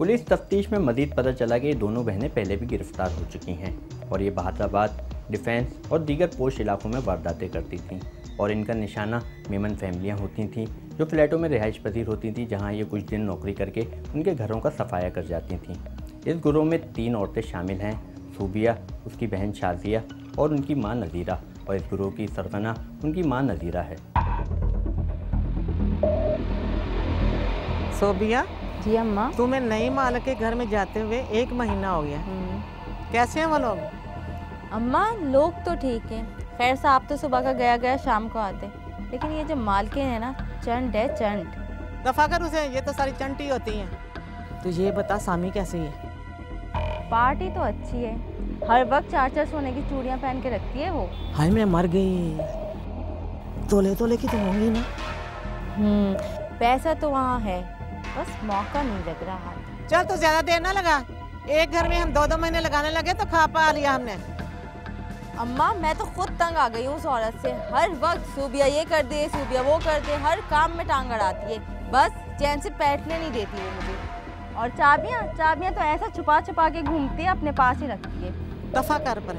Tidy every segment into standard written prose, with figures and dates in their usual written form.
Police तफ्तीश में मजीद पता चला कि ये दोनों बहनें पहले भी गिरफ्तार हो चुकी हैं और ये बहादुराबाद, डिफेंस और दीगर पोश इलाकों में वारदातें करती थीं और इनका निशाना मेमन फैमिलियाँ होती थीं जो फ्लैटों में रिहाइश पजीर होती थीं, जहाँ ये कुछ दिन नौकरी करके उनके घरों का सफाया कर जाती थीं। इस गिरोह में 3 औरतें शामिल हैं, सूबिया, उसकी बहन शाजिया और उनकी माँ नज़ीरा, और इस गिरोह की सरगना उनकी माँ नज़ीरा है। सूबिया जी अम्मा। तुम्हें नई मालिक के घर में जाते हुए 1 महीना हो गया। कैसे हैं वो लोग? अम्मा लोग तो ठीक हैं, खैर साहब तो सुबह का गया गया शाम को आते, लेकिन ये जो मालकिन है ना, चंड है चंड। दफा कर उसे, ये तो सारी चंटी होती हैं। तो ये बता सामी कैसी है? पार्टी तो अच्छी है, हर वक्त 4-4 सोने की चूड़ियां पहन के रखती है वो। हाय मैं मर गई। तोले तोले की तो होंगी ना। पैसा तो वहाँ है, बस मौका नहीं लग रहा। चल तो ज्यादा देर ना लगा, एक घर में हम 2-2 महीने लगाने लगे तो खा पा लिया हमने। अम्मा मैं तो खुद तंग आ गई हूँ उस औरत से, हर वक्त सूबिया ये कर दे, सूबिया वो कर दे, हर काम में टांग अड़ाती है, बस चैन से बैठने नहीं देती है मुझे। और चाबियाँ तो ऐसा छुपा छुपा के घूमती है, अपने पास ही रखती है। दफा कर पर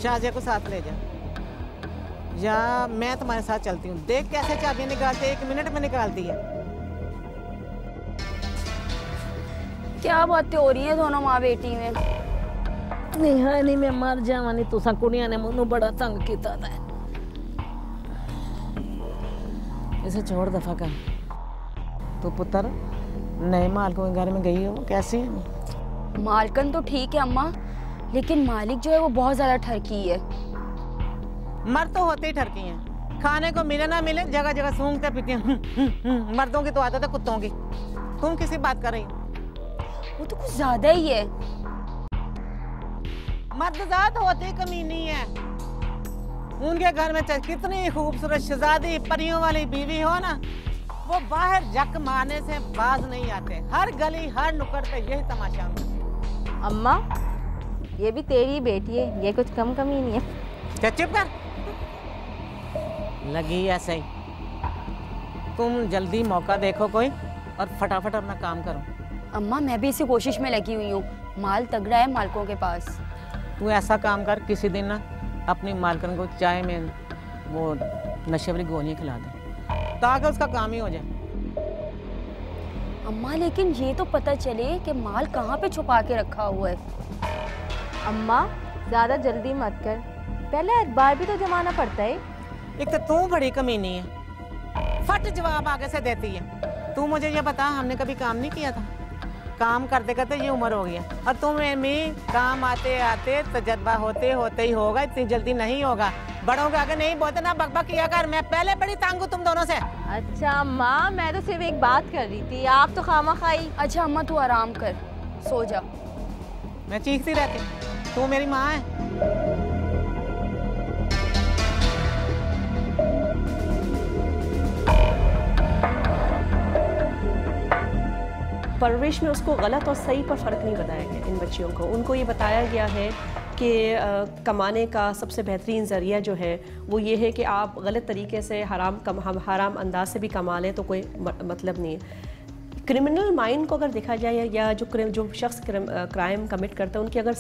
शाहजिया को साथ ले जा, या मैं तुम्हारे साथ चलती हूँ। देख कैसे चाबियाँ निकालते, 1 मिनट में निकालती है। क्या बातें हो रही हैं दोनों माँ बेटी में? नहीं मैं मर जावानी, तुसा कुड़िया ने मैनू बड़ा तंग किया था। इसे छोड़ दफा कर। तो पुत्र नए मालिकों के घर में गई हो, कैसी है? मालकन तो ठीक है अम्मा, लेकिन मालिक जो है वो बहुत ज्यादा ठरकी है। मर्द तो होते ही ठरकी हैं, खाने को मिले ना मिले जगह जगह सूंघते पीते हैं। मर्दों की तो आदत है कुत्तों की। तुम किसी बात कर रही? वो तो कुछ ज्यादा ही है। मर्दजात होती कमीनी है। उनके घर में चाहे कितनी खूबसूरत शहजादी परियों वाली बीवी हो ना, वो बाहर जक मारने से बाज नहीं आते। हर गली हर नुक्कड़ पे यही तमाशा होता। अम्मा ये भी तेरी बेटी है, ये कुछ कम कमी नहीं है। चुप कर। लगी ऐसे ही। तुम जल्दी मौका देखो कोई और फटाफट अपना काम करो। अम्मा मैं भी इसी कोशिश में लगी हुई हूँ, माल तगड़ा है मालकों के पास। तू ऐसा काम कर, किसी दिन ना अपनी मालकन को चाय में वो नशे वाली गोलियां खिला दे, ताकि उसका काम ही हो जाए। अम्मा लेकिन ये तो पता चले कि माल कहाँ पे छुपा के रखा हुआ है। अम्मा ज़्यादा जल्दी मत कर, पहले अखबार भी तो जमाना पड़ता है। एक तो तू बड़ी कमीनी है, फट जवाब आगे से देती है। तू मुझे ये बता, हमने कभी काम नहीं किया था? काम करते करते ये उम्र हो गया, और तुम्हें भी काम आते आते तजर्बा होते होते ही होगा, इतनी जल्दी नहीं होगा। बड़ों के आगे नहीं बोलते ना, बकबक किया कर। मैं पहले बड़ी तंग हूँ तुम दोनों से। अच्छा माँ, मैं तो सिर्फ एक बात कर रही थी, आप तो खामा खाई। अच्छा अम्मा तू आराम कर, सो जा। मैं चीखती रहती, तू मेरी माँ है। परवरिश में उसको गलत और सही पर फ़र्क नहीं बताया गया इन बच्चियों को। उनको ये बताया गया है कि कमाने का सबसे बेहतरीन ज़रिया जो है वो ये है कि आप गलत तरीके से हराम अंदाज से भी कमा लें तो कोई मतलब नहीं है। क्रिमिनल माइंड को अगर देखा जाए या जो शख्स क्राइम कमिट करता है, उनकी अगर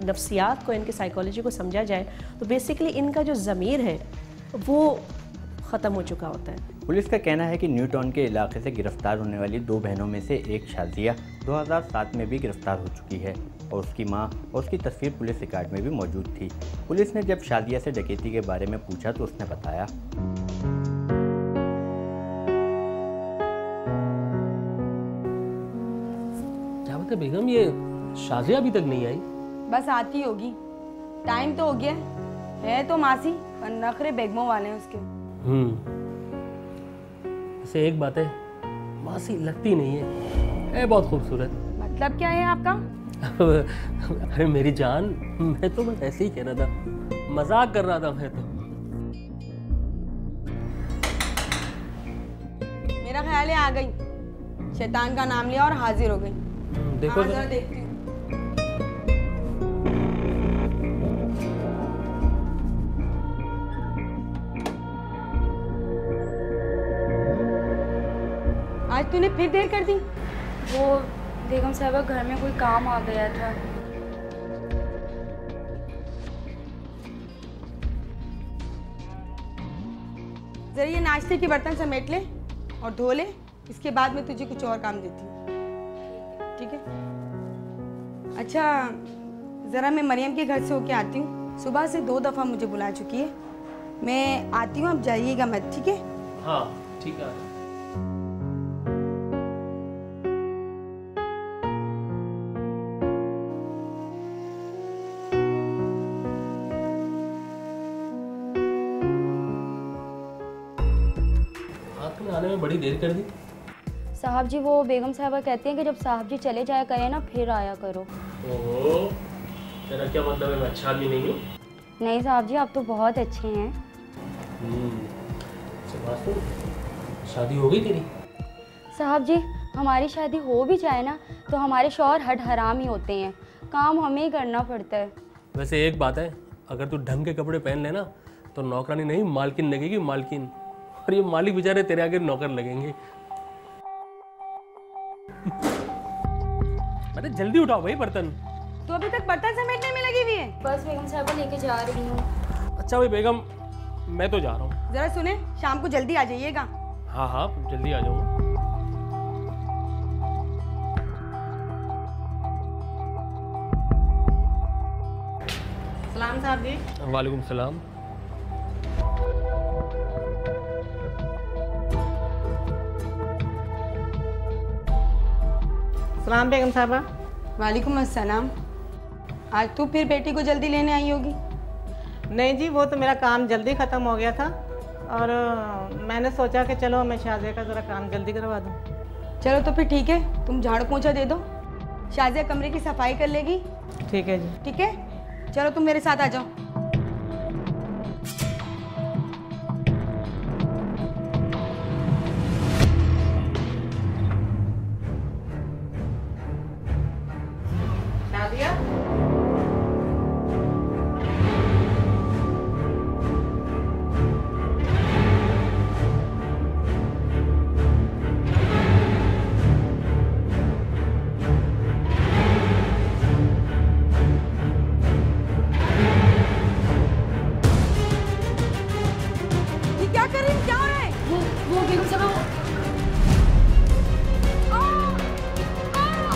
नफ्सियात को, इनकी साइकोलॉजी को समझा जाए तो बेसिकली इनका जो ज़मीर है वो ख़त्म हो चुका होता है। पुलिस का कहना है कि न्यू टाउन के इलाके से गिरफ्तार होने वाली 2 बहनों में से एक शाजिया 2007 में भी गिरफ्तार हो चुकी है और उसकी मां और उसकी तस्वीर पुलिस रिकॉर्ड में भी मौजूद थी। पुलिस ने जब शाजिया से डकैती के बारे में पूछा तो उसने बताया, क्या बात है बेगम, ये शाजिया अभी तक नहीं आई? बस आती होगी, टाइम तो हो गया है तो मासी पर नखरे बेगमों वाले हैं उसके। वैसे एक बात है, मासी लगती नहीं है बहुत खूबसूरत। मतलब क्या है आपका? अरे मेरी जान, मैं तो बस ऐसे ही कह रहा था, मजाक कर रहा था मैं तो। मेरा ख्याल है आ गई, शैतान का नाम लिया और हाजिर हो गई। देखो जरा देखती हूँ। आज तूने फिर देर कर दी। वो बेगम साहबा घर में कोई काम आ गया था। जरा ये नाश्ते के बर्तन समेट ले और धो ले, इसके बाद मैं तुझे कुछ और काम देती हूँ, ठीक है? अच्छा, ज़रा मैं मरियम के घर से होके आती हूँ। सुबह से 2 दफ़ा मुझे बुला चुकी है। मैं आती हूँ, अब जाइएगा मत, ठीक है? हाँ ठीक है। आपने आने में बड़ी देर कर दी। साहब जी वो बेगम साहबा कहते हैं कि जब साहब जी चले जाया करें ना फिर आया करो। ओहो, तेरा क्या मतलब है मैं अच्छा आदमी नहीं हूँ? नहीं साहब जी आप तो बहुत अच्छे हैं। शादी हो गई तेरी? साहब जी हमारी शादी हो भी जाए ना तो हमारे शौहर हट हराम ही होते हैं, काम हमें ही करना पड़ता है। वैसे एक बात है, अगर तू ढंग के कपड़े पहन लेना तो नौकरानी नहीं मालकिन लगेगी, मालकिन। और ये मालिक बेचारे तेरे आगे नौकर लगेंगे। अरे जल्दी उठाओ भाई बर्तन। तो अभी तक बर्तन समेटने में लगी हुई है? बस बेगम साहबा लेके जा रही हूँ। अच्छा भाई बेगम, मैं तो जा रहा हूँ। ज़रा सुने, शाम को जल्दी आ जाइएगा। हाँ हाँ जल्दी आ जाऊँगा। सलाम साहब जी। वालेकुम सलाम। सलाम बेगम साहबा। वालेकुम अस्सलाम। आज तू फिर बेटी को जल्दी लेने आई होगी? नहीं जी, वो तो मेरा काम जल्दी ख़त्म हो गया था और मैंने सोचा कि चलो मैं शाज़िया का ज़रा काम जल्दी करवा दूँ। चलो तो फिर ठीक है, तुम झाड़ू पोंछा दे दो, शाज़िया कमरे की सफाई कर लेगी। ठीक है जी। ठीक है, चलो तुम मेरे साथ आ जाओ। शाज़िया, क्या कर रही है? क्या हो रहा है? वो बेगम साहबा आ! आ!